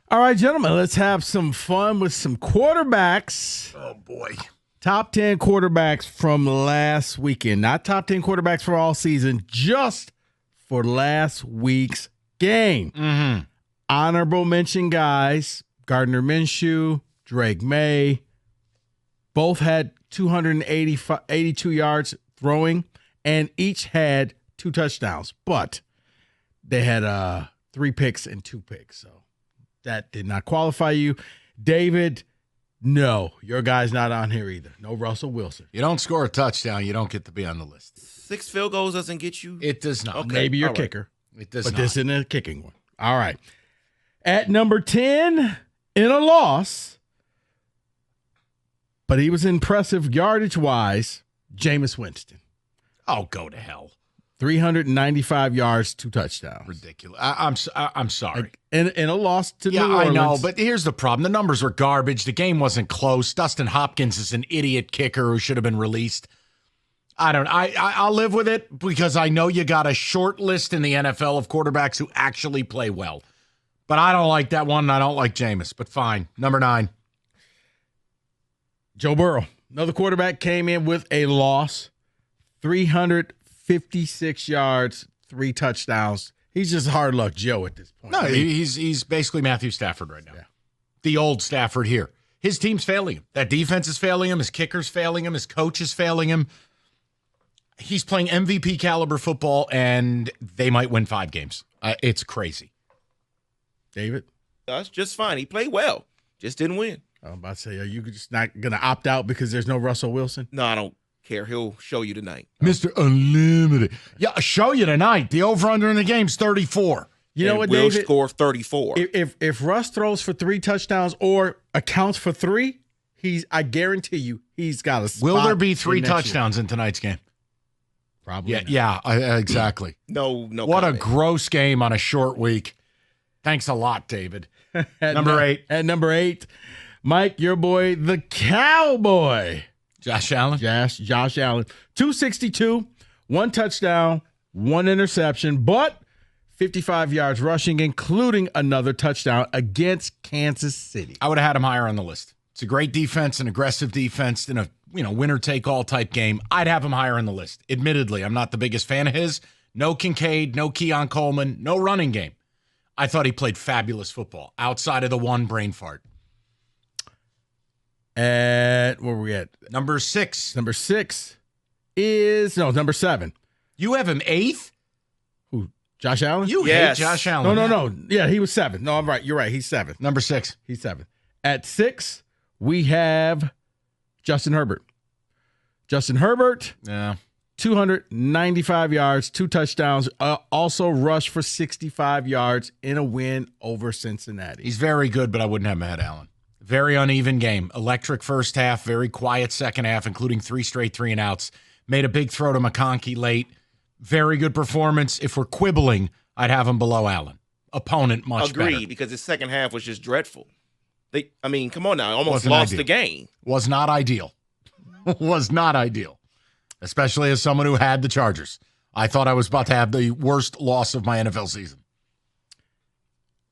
All right, gentlemen, let's have some fun with some quarterbacks. Oh, boy. Top 10 quarterbacks from last weekend. Not top 10 quarterbacks for all season, just for last week's game. Mm-hmm. Honorable mention guys, Gardner Minshew, Drake May, both had 282 yards throwing, and each had 2 touchdowns. But they had 3 picks and 2 picks, so that did not qualify you. David, no, your guy's not on here either. No Russell Wilson. You don't score a touchdown, you don't get to be on the list. 6 field goals doesn't get you. It does not. Okay. Maybe your all right. kicker. It does but not. this isn't a kicking one. All right. At number 10, in a loss, but he was impressive yardage-wise, Jameis Winston. Oh, go to hell. 395 yards, 2 touchdowns. Ridiculous. I'm sorry. In a loss to New Yeah, Orleans. I know, but here's the problem. The numbers were garbage. The game wasn't close. Dustin Hopkins is an idiot kicker who should have been released. I'll live with it because I know you got a short list in the NFL of quarterbacks who actually play well. But I don't like that one, and I don't like Jameis. But fine. Number 9. Joe Burrow. Another quarterback came in with a loss. 356 yards, 3 touchdowns. He's just hard luck Joe at this point. No, he's basically Matthew Stafford right now. Yeah. The old Stafford here. His team's failing him. That defense is failing him. His kicker's failing him. His coach is failing him. He's playing MVP caliber football, and they might win 5 games. It's crazy. David? That's just fine. He played well. Just didn't win. I'm about to say, are you just not going to opt out because there's no Russell Wilson? No, I don't care. He'll show you tonight. Mr. Unlimited. Yeah, I'll show you tonight. The over-under in the game's 34. You know what, Will David? score 34. If Russ throws for 3 touchdowns or accounts for 3, I guarantee you he's got a spot. Will there be 3 in next year. touchdowns in tonight's game? Probably not. Yeah, exactly. No. What comment. a gross game on a short week. Thanks a lot, David. Number 8. At number 8, Mike, your boy, the Cowboy. Josh Allen. Josh Allen. 262, 1 touchdown, 1 interception, but 55 yards rushing, including another touchdown against Kansas City. I would have had him higher on the list. It's a great defense, an aggressive defense in a winner-take-all type game. I'd have him higher on the list. Admittedly, I'm not the biggest fan of his. No Kincaid, no Keon Coleman, no running game. I thought he played fabulous football outside of the one brain fart. Where were we at? Number 6. Number 6 is number 7. You have him 8th? Who? Josh Allen? You Yes. hate Josh Allen. No. Yeah, he was 7. No, I'm right. You're right. He's 7. Number 6. He's 7. At 6, we have Justin Herbert. Justin Herbert, Yeah. 295 yards, 2 touchdowns, also rushed for 65 yards in a win over Cincinnati. He's very good, but I wouldn't have him ahead of Allen. Very uneven game. Electric first half, very quiet second half, including 3 straight 3-and-outs. Made a big throw to McConkey late. Very good performance. If we're quibbling, I'd have him below Allen. Opponent much better. Agreed, because his second half was just dreadful. Come on now. Almost Wasn't lost ideal. the game. Was not ideal. Was not ideal. Especially as someone who had the Chargers. I thought I was about to have the worst loss of my NFL season.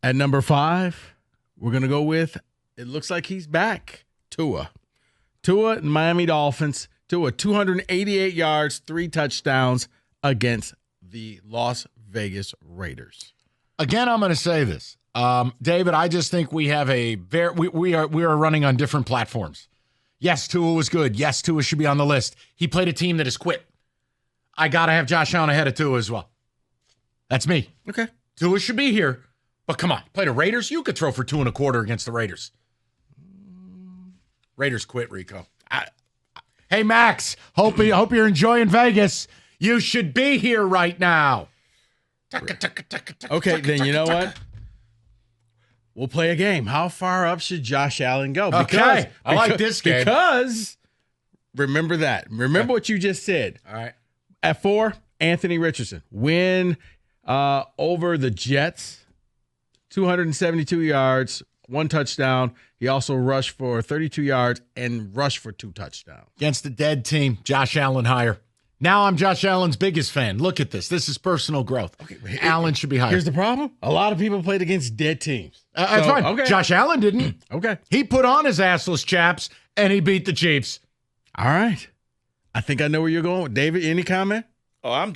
At number 5, we're going to go with, it looks like he's back, Tua. Tua and Miami Dolphins. Tua, 288 yards, 3 touchdowns against the Las Vegas Raiders. Again, I'm going to say this. David, I just think we have we are running on different platforms. Yes, Tua was good. Yes, Tua should be on the list. He played a team that has quit. I got to have Josh Allen ahead of Tua as well. That's me. Okay. Tua should be here. But come on, play the Raiders. You could throw for 2.25 against the Raiders. Raiders quit, Rico. Hey, Max, hope you're enjoying Vegas. You should be here right now. Okay, then you know what? We'll play a game. How far up should Josh Allen go? Okay, I like this game. Because, remember that. Remember what you just said. All right. At 4, Anthony Richardson. Win over the Jets. 272 yards, 1 touchdown. He also rushed for 32 yards and rushed for 2 touchdowns. Against the dead team, Josh Allen higher. Now I'm Josh Allen's biggest fan. Look at this. This is personal growth. Okay, Allen should be higher. Here's the problem. A lot of people played against dead teams. That's fine. Okay. Josh Allen didn't. Okay. He put on his assless chaps, and he beat the Chiefs. All right. I think I know where you're going. David, any comment? Oh, I'm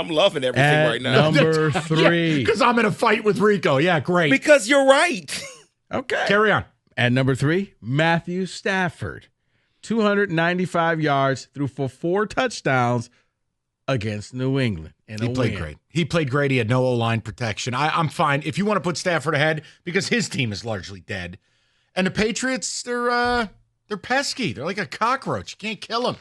loving everything right now. Number 3. Because I'm in a fight with Rico. Yeah, great. Because you're right. Okay. Carry on. At number 3, Matthew Stafford. 295 yards, threw for 4 touchdowns against New England. He played great. He played great. He had no O-line protection. I'm fine. If you want to put Stafford ahead, because his team is largely dead. And the Patriots, they're pesky. They're like a cockroach. You can't kill them.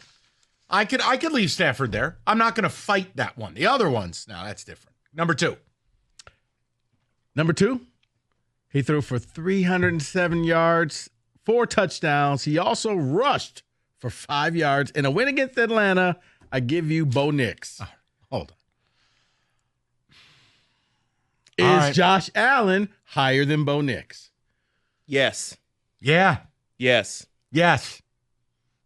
I could leave Stafford there. I'm not going to fight that one. The other ones, no, that's different. Number 2. Number 2, he threw for 307 yards, 4 touchdowns. He also rushed for 5 yards. In a win against Atlanta, I give you Bo Nix. Hold on. Is right. Josh Allen higher than Bo Nix? Yes. Yeah. Yes. Yes.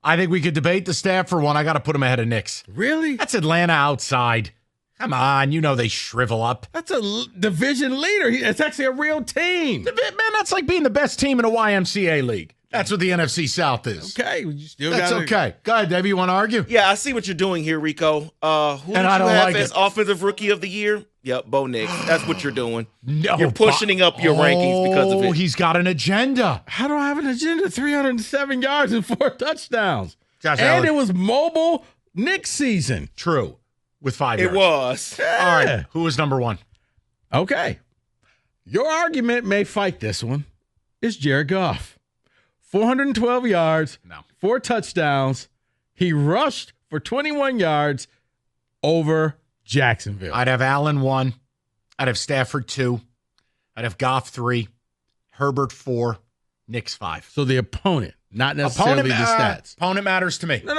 I think we could debate the Stafford one. I got to put him ahead of Nix. Really? That's Atlanta outside. Come on. You know they shrivel up. That's a division leader. It's actually a real team. Man, that's like being the best team in a YMCA league. That's what the NFC South is. Okay. You still That's okay. Go ahead, Debbie. You want to argue? Yeah, I see what you're doing here, Rico. Who And did I you don't have like as it. offensive rookie of the year? Yep, Bo Nix. That's what you're doing. No, You're pushing up your rankings because of it. He's got an agenda. How do I have an agenda? 307 yards and 4 touchdowns. Josh And Allen. it was mobile Knicks season. True. With 5 It yards. was. All right. Who is number 1? Okay. Your argument may fight this one. It's Jared Goff. 412 yards, No. 4 touchdowns. He rushed for 21 yards over Jacksonville. I'd have Allen 1. I'd have Stafford 2. I'd have Goff 3. Herbert 4. Knicks 5. So the opponent, not necessarily the stats. Opponent matters to me. No.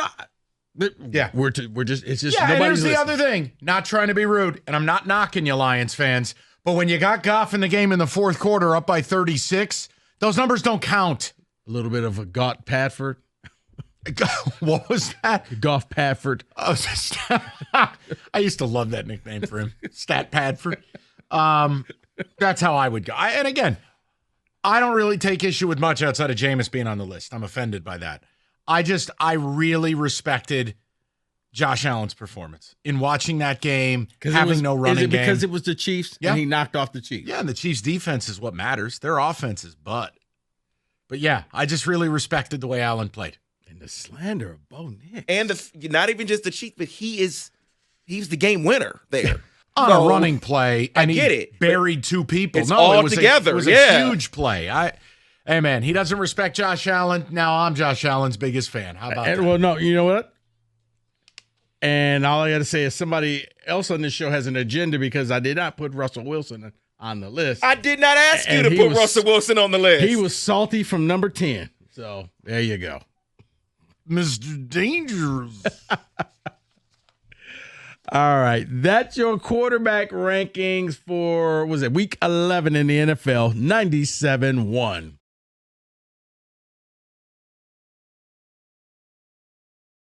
Yeah. We're just it's just Yeah, and nobody's here's the listening. other thing. Not trying to be rude, and I'm not knocking you, Lions fans, but when you got Goff in the game in the fourth quarter up by 36, those numbers don't count. A little bit of a Goff Padford. What was that? Goff Padford. Oh, I used to love that nickname for him, Stat Padford. That's how I would go. And again, I don't really take issue with much outside of Jameis being on the list. I'm offended by that. I really respected Josh Allen's performance in watching that game, having no running game. Is it because it was the Chiefs and he knocked off the Chiefs? Yeah, and the Chiefs' defense is what matters. Their offense is butt. But yeah, I just really respected the way Allen played. And the slander of Bo Nix. And not even just the Chiefs, but he's the game winner there. On a running play, and I get he it, buried 2 people. it's all it was together, it was yeah. a huge play. Hey, man, he doesn't respect Josh Allen. Now I'm Josh Allen's biggest fan. How about that? Well, no, you know what? And all I got to say is somebody else on this show has an agenda because I did not put Russell Wilson on the list. I did not ask you And to he put was- Russell Wilson on the list. He was salty from number 10. So there you go. Mr. Dangerous. All right. That's your quarterback rankings for, was it week 11 in the NFL, 97-1.